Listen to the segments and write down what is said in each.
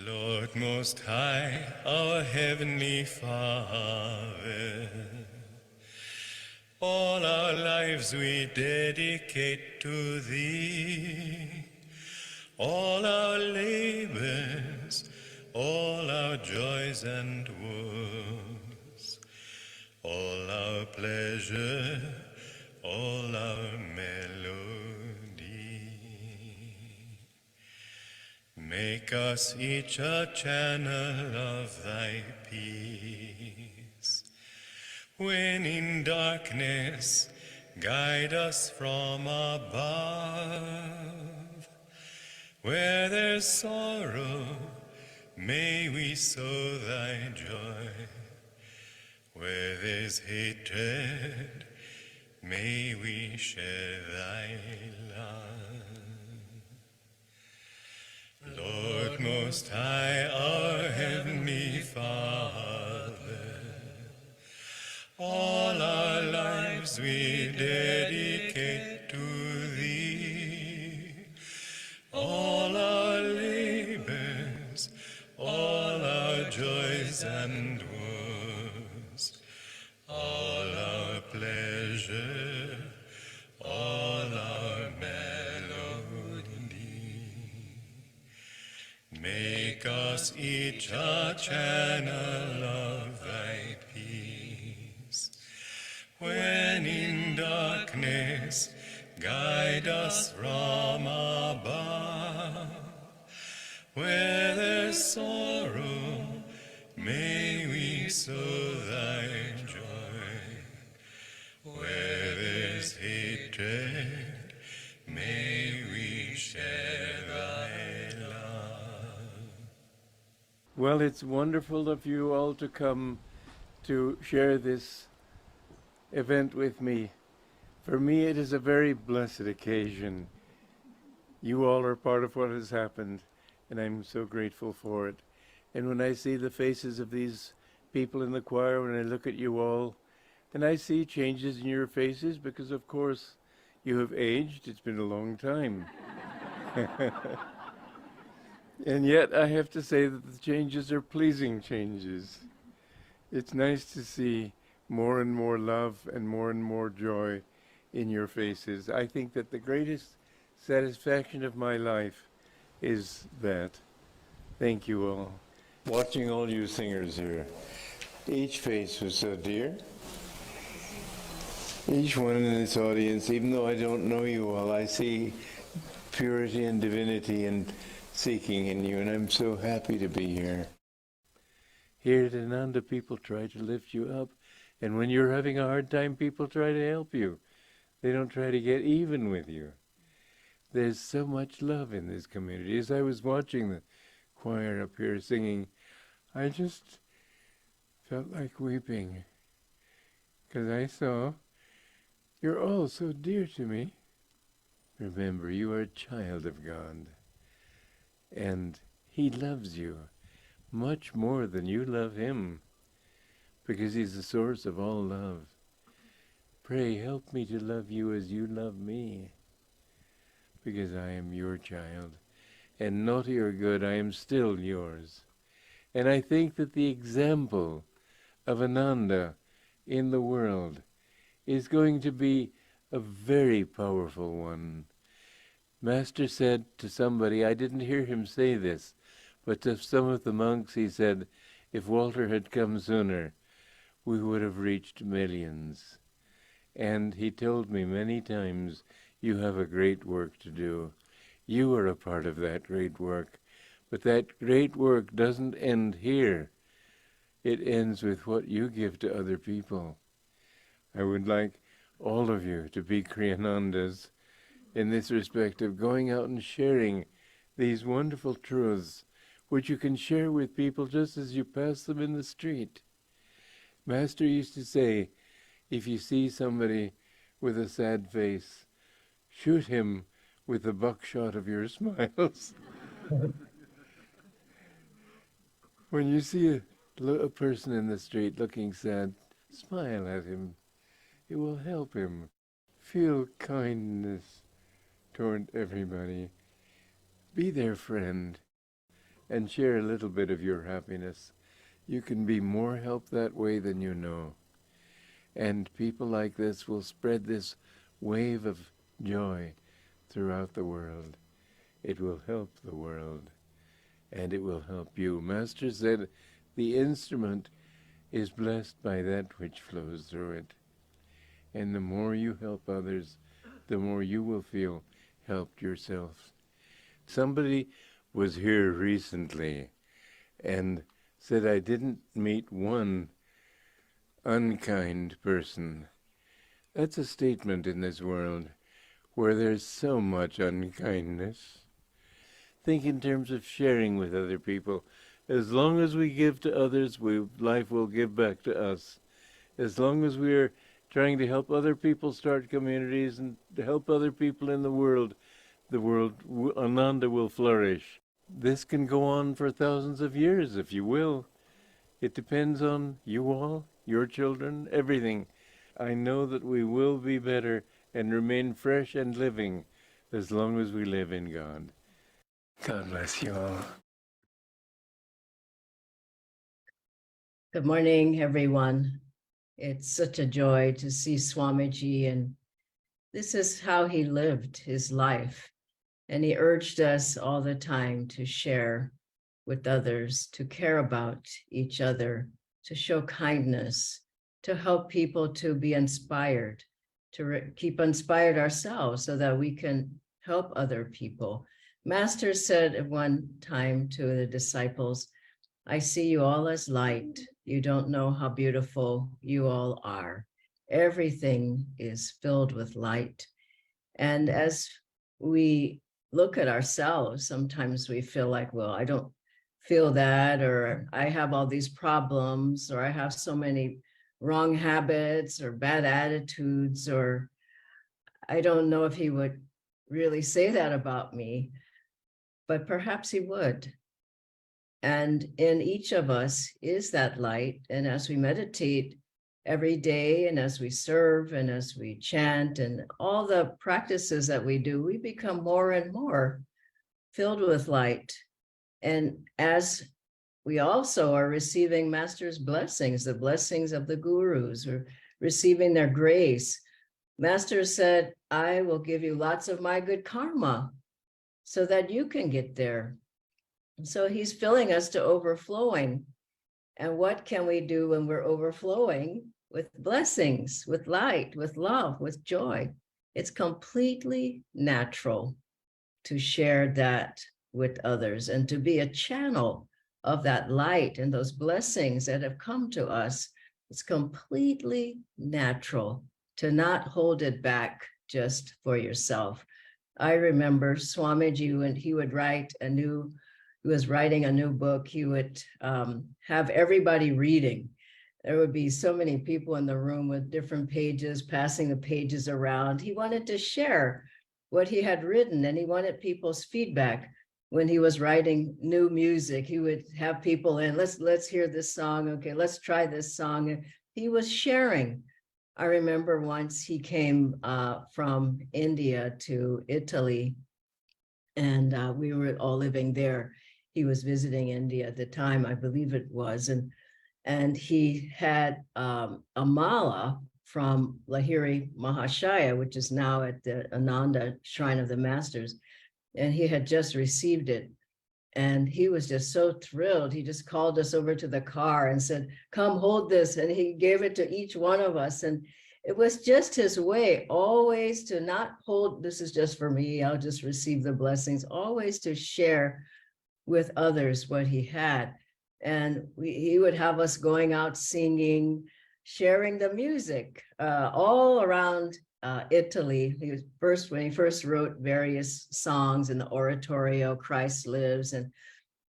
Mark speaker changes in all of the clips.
Speaker 1: Lord Most High, our Heavenly Father, all our lives we dedicate to Thee, all our labors, all our joys and woes, all our pleasure, all our melody. Make us each a channel of Thy peace. When in darkness, guide us from above. Where there's sorrow, may we sow Thy joy. Where there's hatred, may we share Thy love. Lord Most High, our Heavenly Father, all our lives we dedicate to Thee, all our labors, all our joys and woes, all our pleasure, all our melody. Make us each a channel of Thy peace. When in darkness, guide us from above. Where there's sorrow, may we sow Thy joy. Where there's hatred, may we share Thy love.
Speaker 2: Well, it's wonderful of you all to come to share this event with me. For me, it is a very blessed occasion. You all are part of what has happened, and I'm so grateful for it. And when I see the faces of these people in the choir, when I look at you all, then I see changes in your faces because, of course, you have aged. It's been a long time. And yet I have to say that the changes are pleasing changes. It's nice to see more and more love and more joy in your faces. I think that the greatest satisfaction of my life is that. Thank you all. Watching all you singers here, each face was so dear. Each one in this audience, even though I don't know you all, I see purity and divinity and seeking in you, and I'm so happy to be here. Here at Ananda, people try to lift you up, and when you're having a hard time, people try to help you. They don't try to get even with you. There's so much love in this community. As I was watching the choir up here singing, I just felt like weeping, because I saw you're all so dear to me. Remember, you are a child of God, and He loves you much more than you love Him, because He's the source of all love. Pray, help me to love you as you love me, because I am your child, and naughty or good, I am still yours. And I think that the example of Ananda in the world is going to be a very powerful one. Master said to somebody, I didn't hear him say this, but to some of the monks he said, if Walter had come sooner, we would have reached millions. And he told me many times, you have a great work to do. You are a part of that great work. But that great work doesn't end here. It ends with what you give to other people. I would like all of you to be Kriyanandas in this respect of going out and sharing these wonderful truths, which you can share with people just as you pass them in the street. Master used to say, if you see somebody with a sad face, shoot him with the buckshot of your smiles. When you see a person in the street looking sad, smile at him. It will help him. Feel kindness toward everybody. Be their friend. and share a little bit of your happiness. You can be more help that way than you know. And people like this will spread this wave of joy throughout the world. It will help the world, and it will help you. Master said, the instrument is blessed by that which flows through it. And the more you help others, the more you will feel helped yourself. Somebody was here recently and said, I didn't meet one unkind person. That's a statement in this world where there's so much unkindness. Think in terms of sharing with other people. As long as we give to others, life will give back to us. As long as we are trying to help other people start communities and to help other people in the world, Ananda will flourish. This can go on for thousands of years, if you will. It depends on you all, your children, everything. I know that we will be better and remain fresh and living as long as we live in God. God bless you all.
Speaker 3: Good morning, everyone. It's such a joy to see Swamiji, and this is how he lived his life. And he urged us all the time to share with others, to care about each other, to show kindness, to help people to be inspired, to keep inspired ourselves so that we can help other people. Master said at one time to the disciples, I see you all as light. You don't know how beautiful you all are. Everything is filled with light. And as we look at ourselves, sometimes we feel like, well, I don't feel that, or I have all these problems, or I have so many wrong habits or bad attitudes, or I don't know if he would really say that about me, but perhaps he would. And in each of us is that light. And as we meditate every day, and as we serve, and as we chant, and all the practices that we do, we become more and more filled with light. And as we also are receiving Master's blessings, the blessings of the gurus, or receiving their grace, Master said, I will give you lots of my good karma so that you can get there. So he's filling us to overflowing. And what can we do when we're overflowing? With blessings, with light, with love, with joy. It's completely natural to share that with others and to be a channel of that light and those blessings that have come to us. It's completely natural to not hold it back just for yourself. I remember Swamiji, when he would he was writing a new book, he would have everybody reading. There would be so many people in the room with different pages, passing the pages around. He wanted to share what he had written, and he wanted people's feedback. When he was writing new music, he would have people in, let's hear this song. Okay, let's try this song. And he was sharing. I remember once he came from India to Italy, and we were all living there. He was visiting India at the time, I believe it was, and he had a mala from Lahiri Mahashaya, which is now at the Ananda Shrine of the Masters, and he had just received it. And he was just so thrilled. He just called us over to the car and said, come hold this. And he gave it to each one of us. And it was just his way, always to not hold, this is just for me, I'll just receive the blessings, always to share with others what he had. And he would have us going out singing, sharing the music all around Italy. When he first wrote various songs in the oratorio, Christ Lives, and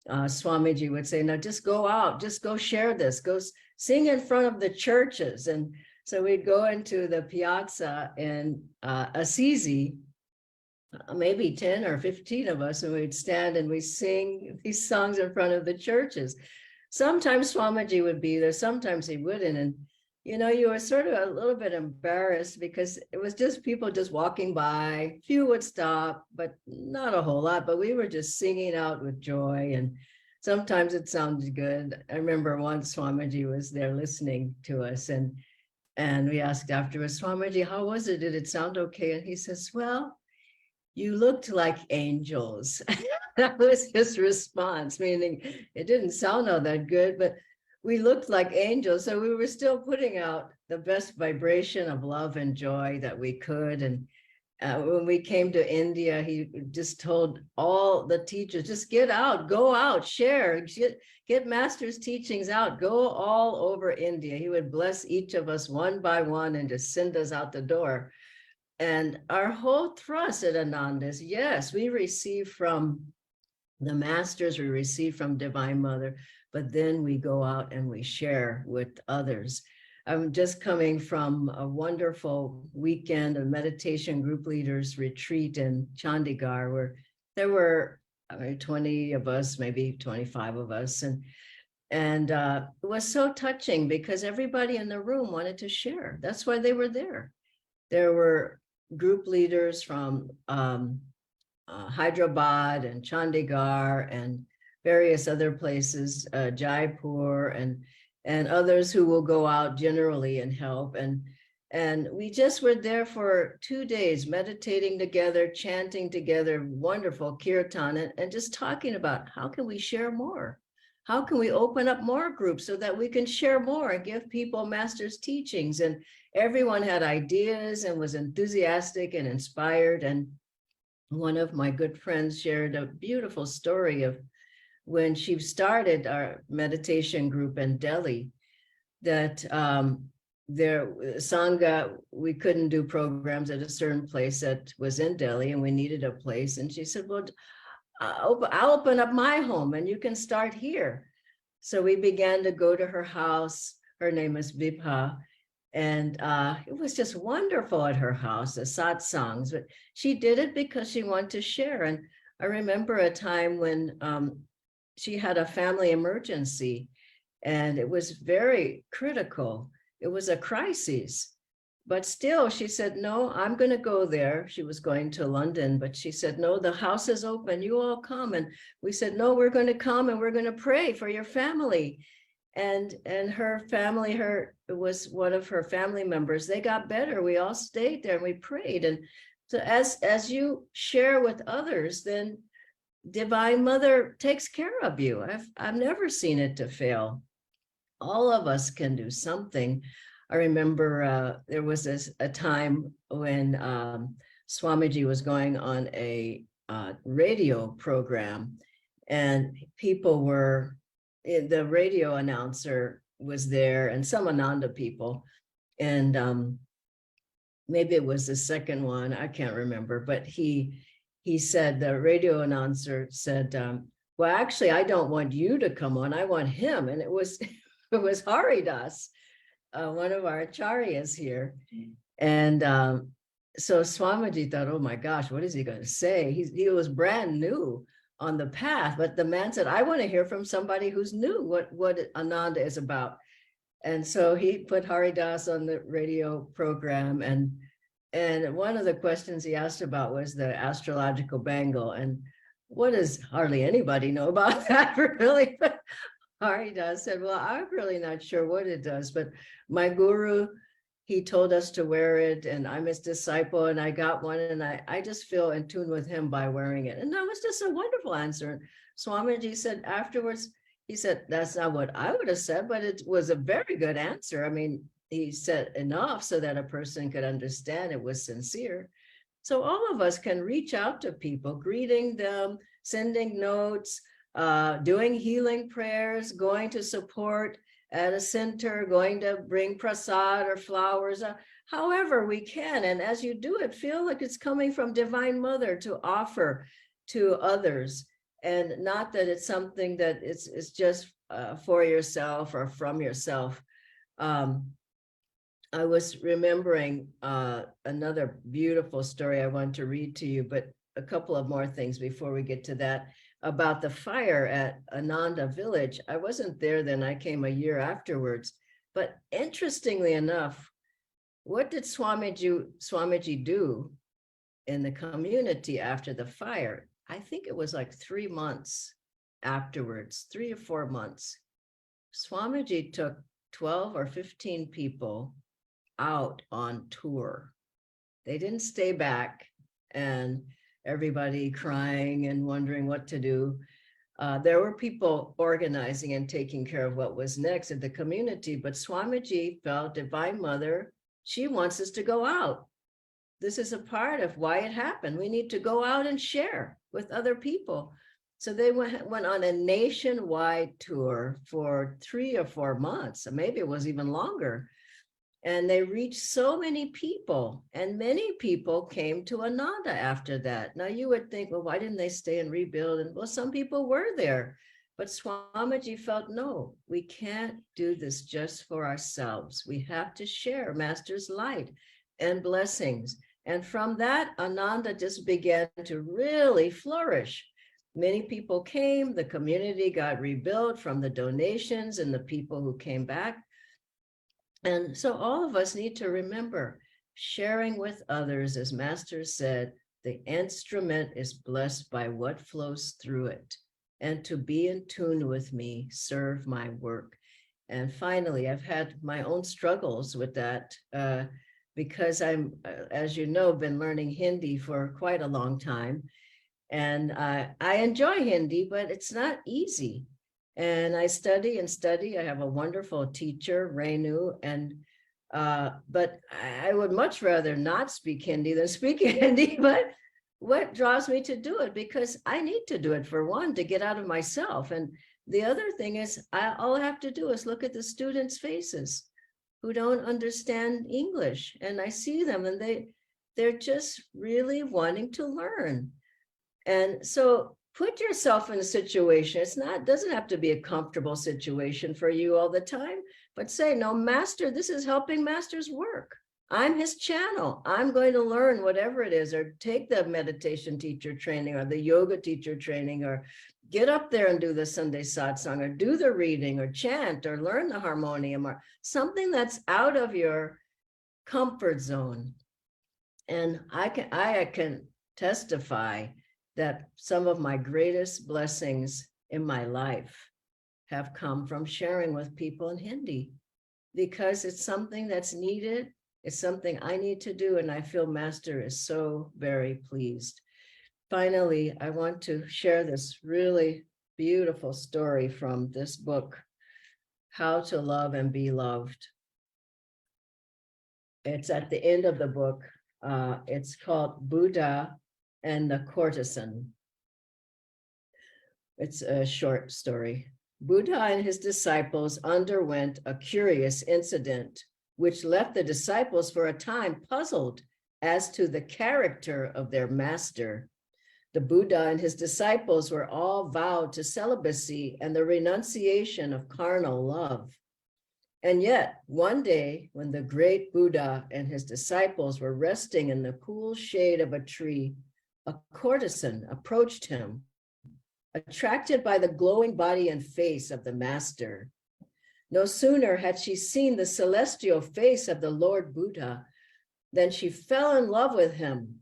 Speaker 3: Swamiji would say, now just go out, just go share this, go sing in front of the churches. And so we'd go into the piazza in Assisi, maybe 10 or 15 of us, and we'd stand and we sing these songs in front of the churches. Sometimes Swamiji would be there, sometimes he wouldn't. And, you know, you were sort of a little bit embarrassed because it was just people just walking by. Few would stop, but not a whole lot. But we were just singing out with joy. And sometimes it sounded good. I remember once Swamiji was there listening to us, and we asked afterwards, Swamiji, how was it? Did it sound okay? And he says, well, you looked like angels. That was his response, meaning it didn't sound all that good, but we looked like angels. So we were still putting out the best vibration of love and joy that we could. And when we came to India, he just told all the teachers, just get out, go out, share, get master's teachings out, go all over India. He would bless each of us one by one and just send us out the door. And our whole thrust at Ananda is, yes, we receive from the masters, we receive from Divine Mother, but then we go out and we share with others. I'm just coming from a wonderful weekend of meditation group leaders retreat in Chandigarh, where there were 20 of us, maybe 25 of us. And it was so touching because everybody in the room wanted to share. That's why they were there. There were group leaders from Hyderabad and Chandigarh and various other places, Jaipur and others who will go out generally and help. And we just were there for 2 days, meditating together, chanting together, wonderful kirtan, and just talking about how can we share more? How can we open up more groups so that we can share more and give people master's teachings? And everyone had ideas and was enthusiastic and inspired. And one of my good friends shared a beautiful story of when she started our meditation group in Delhi, that their Sangha, we couldn't do programs at a certain place that was in Delhi, and we needed a place. And she said, well, I'll open up my home and you can start here. So we began to go to her house. Her name is Vibha. And it was just wonderful at her house, the satsangs, but she did it because she wanted to share. And I remember a time when she had a family emergency and it was very critical. It was a crisis. But still, she said, no, I'm going to go there. She was going to London, but she said, no, the house is open. You all come. And we said, no, we're going to come and we're going to pray for your family. And her family, it was one of her family members. They got better. We all stayed there and we prayed. And so as you share with others, then Divine Mother takes care of you. I've never seen it to fail. All of us can do something. I remember there was a time when Swamiji was going on a radio program, and people were, the radio announcer was there and some Ananda people, and maybe it was the second one, I can't remember, but he said, the radio announcer said, well, actually, I don't want you to come on, I want him. And it was Haridas, one of our acharyas here. And so Swamiji thought, oh my gosh, what is he going to say? He was brand new on the path, but the man said, I want to hear from somebody who's new what Ananda is about. And so he put Haridas on the radio program, and one of the questions he asked about was the astrological bangle. And what does hardly anybody know about that, really? But Haridas said, well, I'm really not sure what it does, but my guru, he told us to wear it, and I'm his disciple, and I got one, and I just feel in tune with him by wearing it. And that was just a wonderful answer. Swamiji said afterwards, he said, that's not what I would have said, but it was a very good answer. I mean, he said enough so that a person could understand it was sincere. So all of us can reach out to people, greeting them, sending notes, doing healing prayers, going to support at a center, going to bring prasad or flowers, however we can. And as you do it, feel like it's coming from Divine Mother to offer to others, and not that it's something that it's just for yourself or from yourself. I was remembering another beautiful story I want to read to you, but a couple of more things before we get to that, about the fire at Ananda village. I wasn't there then, I came a year afterwards, but interestingly enough, what did Swamiji do in the community after the fire? I think it was like 3 months afterwards, 3 or 4 months, Swamiji took 12 or 15 people out on tour. They didn't stay back and everybody crying and wondering what to do. There were people organizing and taking care of what was next in the community, but Swamiji felt Divine Mother, she wants us to go out. This is a part of why it happened. We need to go out and share with other people. So they went on a nationwide tour for 3 or 4 months, maybe it was even longer. And they reached so many people, and many people came to Ananda after that. Now you would think, well, why didn't they stay and rebuild? And well, some people were there, but Swamiji felt, no, we can't do this just for ourselves. We have to share Master's light and blessings. And from that, Ananda just began to really flourish. Many people came, the community got rebuilt from the donations and the people who came back. And so all of us need to remember, sharing with others, as Master said, the instrument is blessed by what flows through it. And to be in tune with me, serve my work. And finally, I've had my own struggles with that because I'm, as you know, been learning Hindi for quite a long time. And I enjoy Hindi, but it's not easy. And I study and study. I have a wonderful teacher, Renu, and but I would much rather not speak Hindi than speak Hindi. But what draws me to do it? Because I need to do it, for one, to get out of myself. And the other thing is, all I have to do is look at the students' faces who don't understand English. And I see them and they're just really wanting to learn. And so put yourself in a situation. Doesn't have to be a comfortable situation for you all the time, but say, no, Master, this is helping Master's work. I'm his channel. I'm going to learn whatever it is, or take the meditation teacher training or the yoga teacher training, or get up there and do the Sunday satsang, or do the reading, or chant, or learn the harmonium, or something that's out of your comfort zone. And I can testify that some of my greatest blessings in my life have come from sharing with people in Hindi, because it's something that's needed. It's something I need to do, and I feel Master is so very pleased. Finally, I want to share this really beautiful story from this book, How to Love and Be Loved. It's at the end of the book. It's called Buddha and the Courtesan. It's a short story. Buddha and his disciples underwent a curious incident, which left the disciples for a time puzzled as to the character of their master. The Buddha and his disciples were all vowed to celibacy and the renunciation of carnal love. And yet, one day, when the great Buddha and his disciples were resting in the cool shade of a tree, a courtesan approached him, attracted by the glowing body and face of the master. No sooner had she seen the celestial face of the Lord Buddha than she fell in love with him,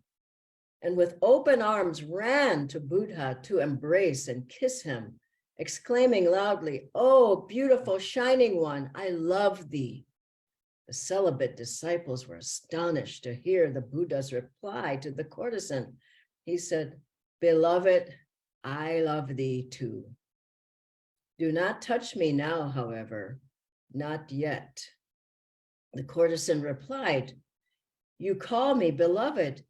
Speaker 3: and with open arms ran to Buddha to embrace and kiss him, exclaiming loudly, "Oh, beautiful shining one, I love thee." The celibate disciples were astonished to hear the Buddha's reply to the courtesan. He said, "Beloved, I love thee too. Do not touch me now, however, not yet." The courtesan replied, "You call me beloved,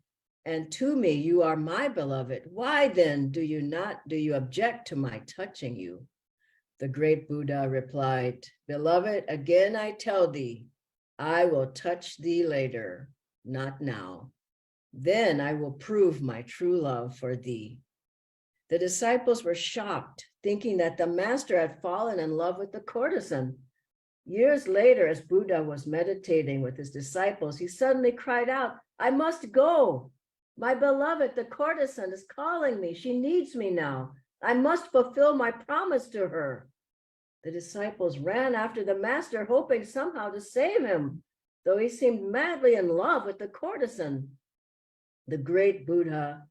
Speaker 3: and to me you are my beloved. Why then do you object to my touching you?" The great Buddha replied, "Beloved, again I tell thee, I will touch thee later, not now. Then I will prove my true love for thee." The disciples were shocked, thinking that the master had fallen in love with the courtesan. Years later, as Buddha was meditating with his disciples, he suddenly cried out, "I must go. My beloved, the courtesan, is calling me. She needs me now. I must fulfill my promise to her." The disciples ran after the master, hoping somehow to save him, though he seemed madly in love with the courtesan. The great Buddha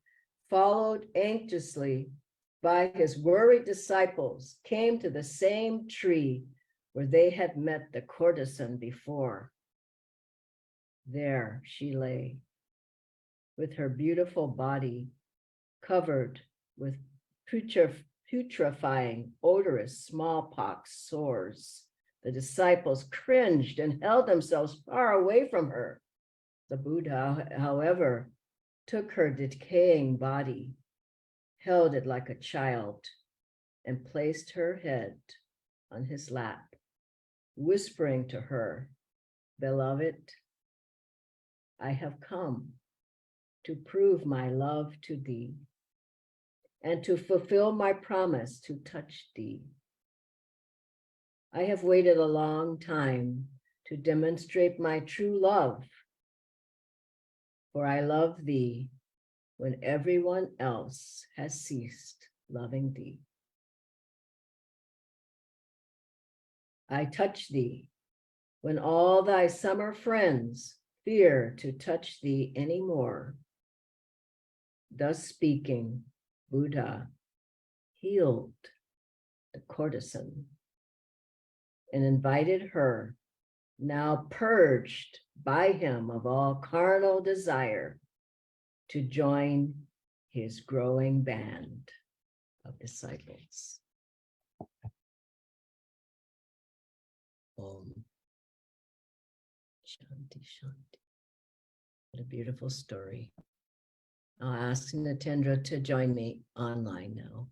Speaker 3: followed anxiously by his worried disciples, came to the same tree where they had met the courtesan before. There she lay, with her beautiful body covered with putrefying, odorous smallpox sores. The disciples cringed and held themselves far away from her. The Buddha, however, took her decaying body, held it like a child, and placed her head on his lap, whispering to her, "Beloved, I have come to prove my love to thee and to fulfill my promise to touch thee. I have waited a long time to demonstrate my true love, for I love thee when everyone else has ceased loving thee. I touch thee when all thy summer friends fear to touch thee anymore." Thus speaking, Buddha healed the courtesan and invited her, now purged by him of all carnal desire, to join his growing band of disciples. Om Shanti Shanti. What a beautiful story. I'll ask Natendra to join me online now.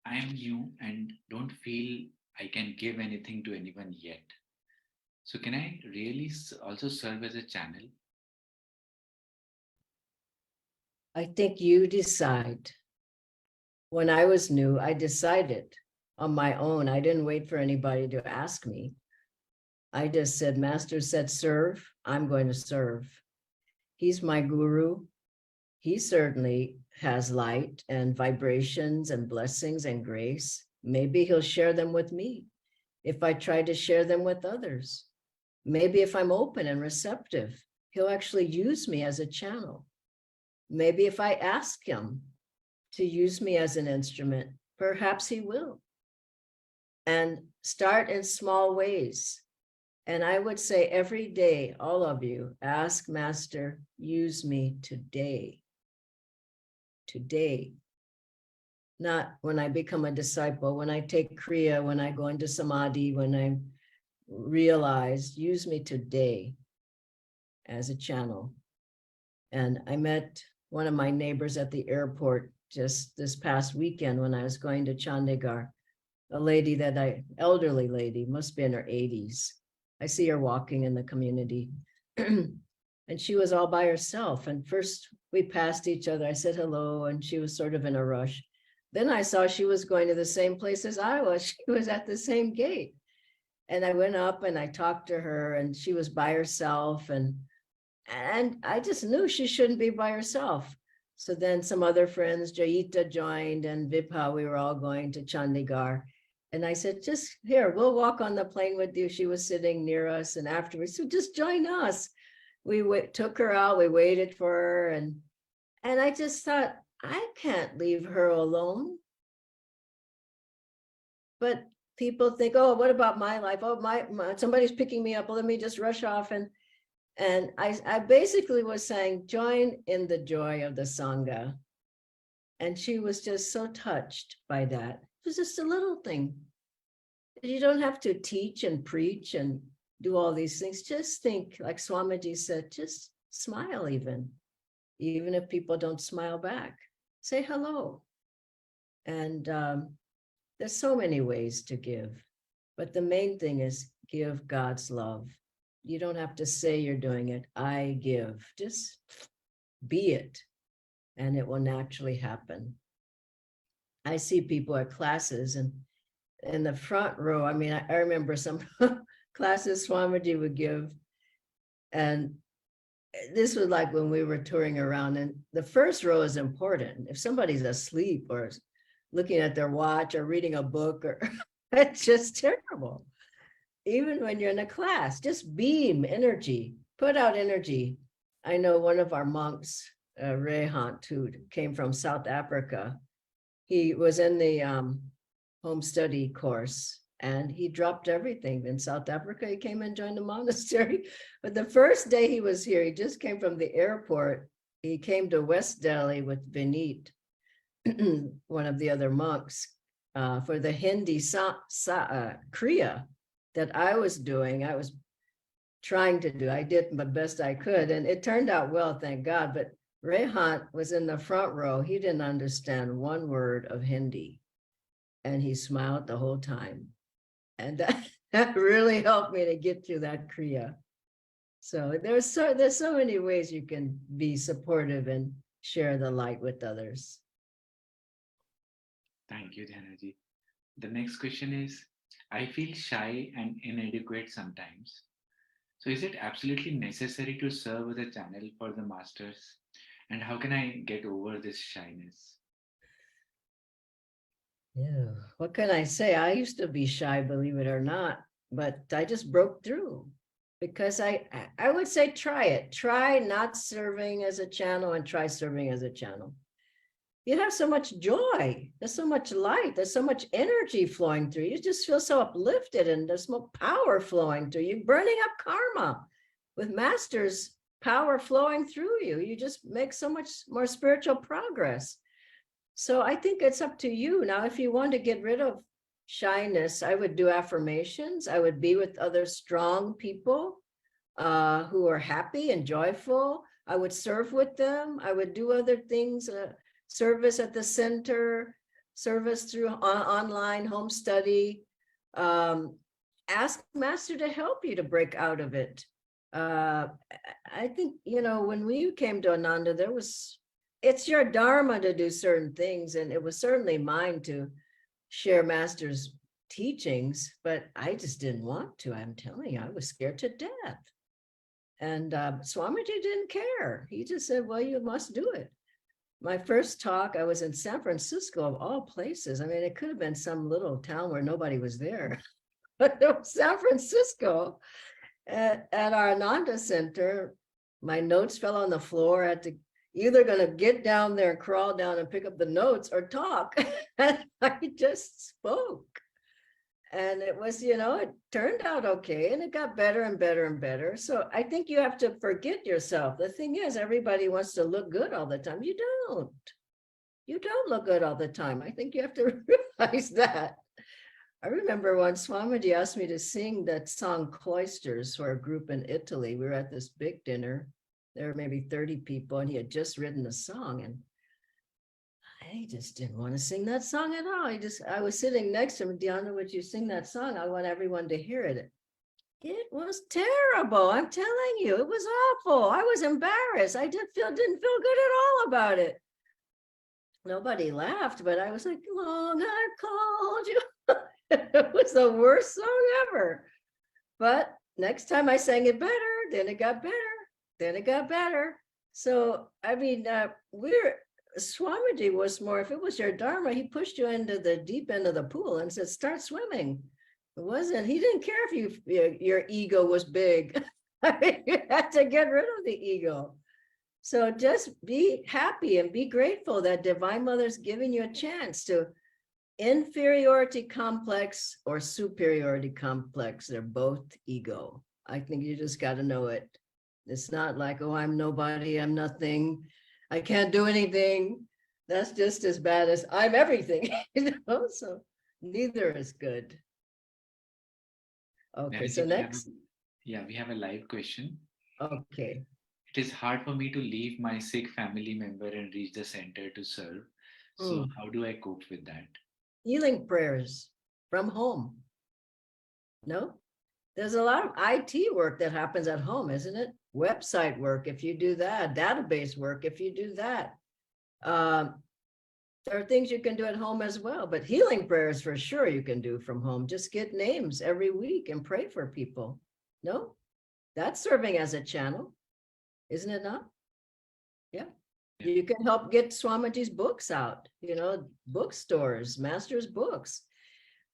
Speaker 4: I am new and don't feel I can give anything to anyone yet. So can I really also serve as a channel?
Speaker 3: I think you decide. When I was new, I decided on my own. I didn't wait for anybody to ask me. I just said, Master said, serve, I'm going to serve. He's my guru. He certainly has light and vibrations and blessings and grace. Maybe he'll share them with me if I try to share them with others. Maybe if I'm open and receptive, he'll actually use me as a channel. Maybe if I ask him to use me as an instrument, perhaps he will. And start in small ways. And I would say every day, all of you, ask Master, use me today. Today. Not when I become a disciple, when I take Kriya, when I go into Samadhi, when I realize, use me today as a channel. And I met one of my neighbors at the airport just this past weekend when I was going to Chandigarh, a lady that elderly lady, must be in her 80s. I see her walking in the community. And she was all by herself. And first we passed each other. I said hello, and she was sort of in a rush. Then I saw she was going to the same place as I was. She was at the same gate. And I went up and I talked to her, and she was by herself. And I just knew she shouldn't be by herself. So then some other friends, Jayita joined, and Vibha, we were all going to Chandigarh. And I said, just here, we'll walk on the plane with you. She was sitting near us. And afterwards, so just join us. We took her out, we waited for her. And I just thought, I can't leave her alone. But people think, oh, what about my life? Oh, somebody's picking me up. Well, let me just rush off. And I basically was saying, join in the joy of the Sangha. And she was just so touched by that. It was just a little thing. You don't have to teach and preach and do all these things. Just think, like Swamiji said, just smile even if people don't smile back. Say hello. And there's so many ways to give. But the main thing is give God's love. You don't have to say you're doing it. I give. Just be it. And it will naturally happen. I see people at classes, and in the front row, I mean, I remember some classes Swamiji would give. And this was like when we were touring around, and the first row is important. If somebody's asleep or looking at their watch or reading a book, or it's just terrible. Even when you're in a class, just beam energy, put out energy. I know one of our monks, Rehant, who came from South Africa. He was in the home study course, and he dropped everything in South Africa. He came and joined the monastery. But the first day he was here, he just came from the airport. He came to West Delhi with Vineet, one of the other monks, for the Hindi Kriya that I was doing. I was trying to do. I did my best I could, and it turned out well, thank God. But Rehant was in the front row. He didn't understand one word of Hindi, and he smiled the whole time. And that really helped me to get through that Kriya. So there's so many ways you can be supportive and share the light with others.
Speaker 4: Thank you, Dhyanaji. The next question is, I feel shy and inadequate sometimes. So is it absolutely necessary to serve as a channel for the masters? And how can I get over this shyness?
Speaker 3: Yeah, what can I say? I used to be shy, believe it or not, but I just broke through because I would say try it. Try not serving as a channel and try serving as a channel. You have so much joy. There's so much light. There's so much energy flowing through. You just feel so uplifted, and there's more power flowing through you, burning up karma with masters' power flowing through you. You just make so much more spiritual progress. So I think it's up to you. Now, if you want to get rid of shyness, I would do affirmations. I would be with other strong people who are happy and joyful. I would serve with them. I would do other things, service at the center, service through online home study. Ask Master to help you to break out of it. I think, when we came to Ananda, it's your dharma to do certain things, and it was certainly mine to share Master's teachings, but I just didn't want to. I'm telling you, I was scared to death. And Swamiji didn't care. He just said, well, you must do it. My first talk, I was in San Francisco, of all places. I mean, it could have been some little town where nobody was there, but it was San Francisco at our Ananda Center. My notes fell on the floor. I had to either going to get down there and crawl down and pick up the notes or talk. And I just spoke. And it was, it turned out okay. And it got better and better and better. So I think you have to forget yourself. The thing is, everybody wants to look good all the time. You don't. You don't look good all the time. I think you have to realize that. I remember when Swamiji asked me to sing that song Cloisters for a group in Italy. We were at this big dinner. There were maybe 30 people, and he had just written a song, and I just didn't want to sing that song at all. I was sitting next to him. Dhyana, would you sing that song? I want everyone to hear it. It was terrible. I'm telling you, it was awful. I was embarrassed. I didn't feel good at all about it. Nobody laughed, but I was like, long I called you. It was the worst song ever. But next time I sang it better, then it got better. Then it got better. So, I mean, Swamiji was more, if it was your dharma, he pushed you into the deep end of the pool and said, start swimming. He didn't care if your ego was big. I mean, you had to get rid of the ego. So just be happy and be grateful that Divine Mother's giving you a chance to inferiority complex or superiority complex. They're both ego. I think you just got to know it. It's not like, oh, I'm nobody, I'm nothing, I can't do anything. That's just as bad as I'm everything, So neither is good. Okay, so next.
Speaker 4: We have a live question.
Speaker 3: Okay.
Speaker 4: It is hard for me to leave my sick family member and reach the center to serve. So how do I cope with that?
Speaker 3: Healing prayers from home. No? There's a lot of IT work that happens at home, isn't it? Website work, if you do that, database work, if you do that. There are things you can do at home as well, but healing prayers for sure you can do from home. Just get names every week and pray for people. No? That's serving as a channel, isn't it not? Yeah. You can help get Swamiji's books out, bookstores, Master's books.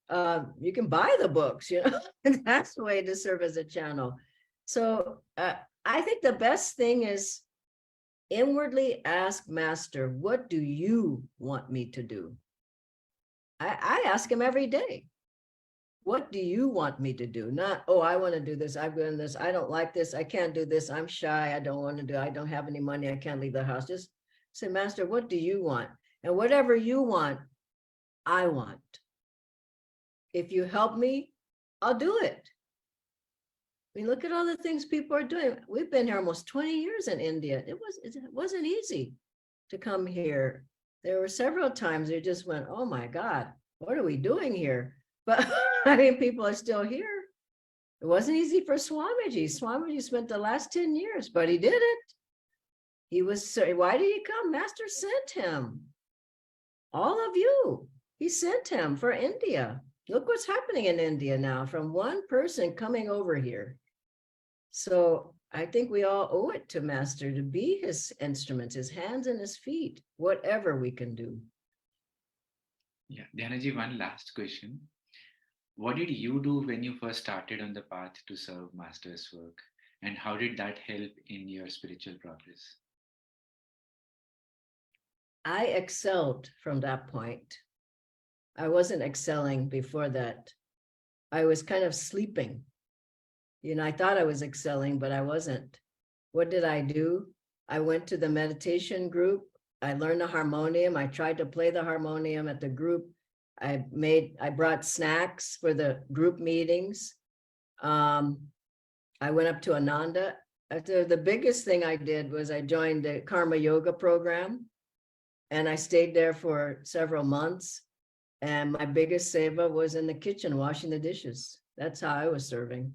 Speaker 3: You can buy the books, and that's the way to serve as a channel. So I think the best thing is inwardly ask Master, what do you want me to do? I ask him every day. What do you want me to do? Not, oh, I want to do this. I've done this. I don't like this. I can't do this. I'm shy. I don't want to do. I don't have any money. I can't leave the house. Just say, Master, what do you want? And whatever you want, I want. If you help me, I'll do it. I mean, look at all the things people are doing. We've been here almost 20 years in India. It wasn't easy to come here. There were several times you just went, oh my God, what are we doing here? But I mean, people are still here. It wasn't easy for Swamiji. Swamiji spent the last 10 years, but he did it. He was, why did he come? Master sent him. All of you, he sent him for India. Look what's happening in India now from one person coming over here. So I think we all owe it to Master to be his instruments, his hands and his feet, whatever we can do.
Speaker 4: Yeah, Dhyanaji, one last question. What did you do when you first started on the path to serve Master's work? And how did that help in your spiritual progress?
Speaker 3: I excelled from that point. I wasn't excelling before that. I was kind of sleeping. You know, I thought I was excelling, but I wasn't. What did I do? I went to the meditation group. I learned the harmonium. I tried to play the harmonium at the group. I brought snacks for the group meetings. I went up to Ananda. The biggest thing I did was I joined the Karma Yoga program, and I stayed there for several months. And my biggest seva was in the kitchen, washing the dishes. That's how I was serving.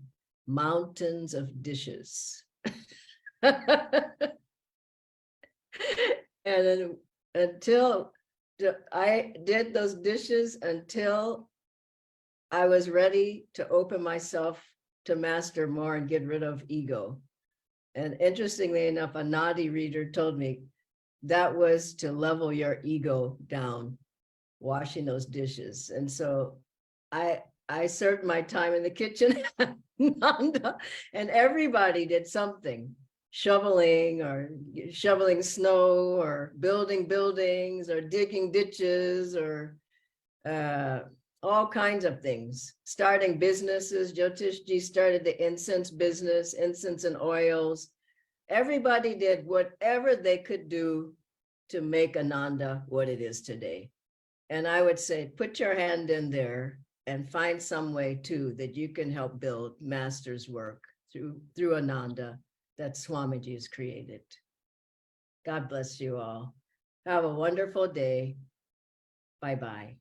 Speaker 3: Mountains of dishes. And then until I did those dishes until I was ready to open myself to Master more and get rid of ego. And interestingly enough, a Nadi reader told me that was to level your ego down, washing those dishes. And so I served my time in the kitchen and everybody did something, shoveling snow or building buildings or digging ditches or all kinds of things, starting businesses. Jyotishji started the incense business, incense and oils. Everybody did whatever they could do to make Ananda what it is today. And I would say, put your hand in there and find some way too that you can help build Master's work through Ananda that Swamiji has created. God bless you all. Have a wonderful day. Bye-bye.